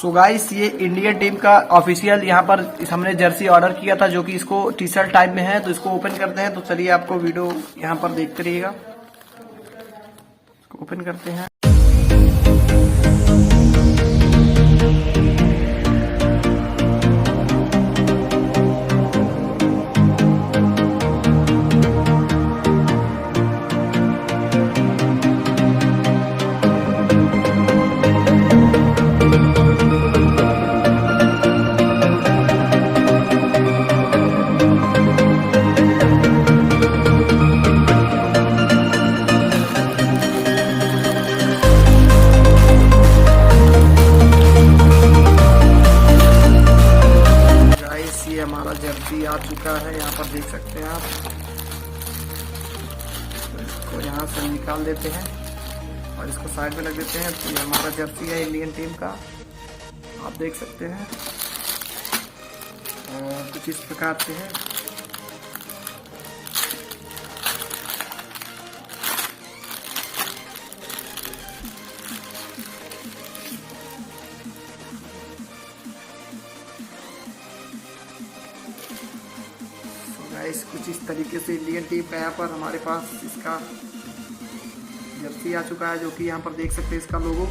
So guys, ये Indian team का official यहाँ पर हमने जर्सी ऑर्डर किया था, जो कि इसको टी शर्ट टाइप में है। तो इसको ओपन करते हैं। तो चलिए आपको वीडियो यहाँ पर देखते रहिएगा। इसको ओपन करते हैं। ये हमारा जर्सी आ चुका है, यहाँ पर देख सकते हैं आप। इसको यहाँ से निकाल देते हैं और इसको साइड में रख देते हैं। तो ये हमारा जर्सी है इंडियन टीम का, आप देख सकते हैं। और कुछ इस प्रकार से है। कुछ इस तरीके से इंडियन टीम का यहाँ पर हमारे पास इसका जर्सी आ चुका है, जो कि यहाँ पर देख सकते हैं इसका लोगो।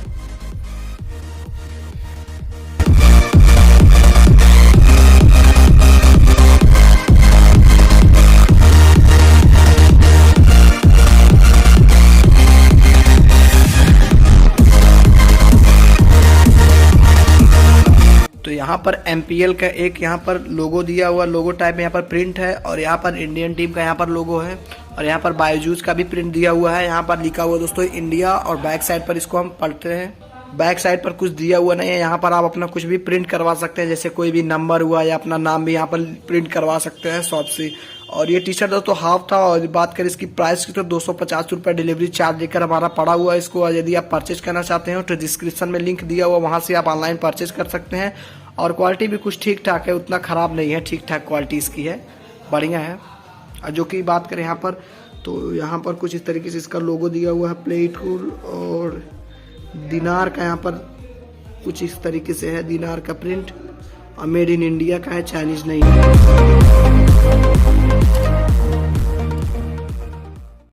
तो यहाँ पर MPL का एक यहाँ पर लोगो दिया हुआ, लोगो टाइप में यहाँ पर प्रिंट है। और यहाँ पर इंडियन टीम का यहाँ पर लोगो है। और यहाँ पर बायजूस का भी प्रिंट दिया हुआ है। यहाँ पर लिखा हुआ दोस्तों इंडिया। और बैक साइड पर इसको हम पढ़ते हैं। बैक साइड पर कुछ दिया हुआ नहीं है। यहाँ पर आप अपना कुछ भी प्रिंट करवा सकते हैं, जैसे कोई भी नंबर हुआ या अपना नाम भी यहाँ पर प्रिंट करवा सकते हैं शॉप से। और ये टी शर्ट दोस्तों हाफ था। और बात करें इसकी प्राइस की तो 250 रुपये डिलीवरी चार्ज लेकर हमारा पड़ा हुआ है इसको। यदि आप परचेज करना चाहते हो तो डिस्क्रिप्शन में लिंक दिया हुआ, वहाँ से आप ऑनलाइन परचेज कर सकते हैं। और क्वालिटी भी कुछ ठीक ठाक है, उतना ख़राब नहीं है, ठीक ठाक क्वालिटी इसकी है, बढ़िया है। और जो कि बात करें यहाँ पर, तो यहाँ पर कुछ इस तरीके से इसका लोगो दिया हुआ है, प्लेटफुल। और दिनार का यहाँ पर कुछ इस तरीके से है, दिनार का प्रिंट। और मेड इन इंडिया का है, चाइनीज नहीं है।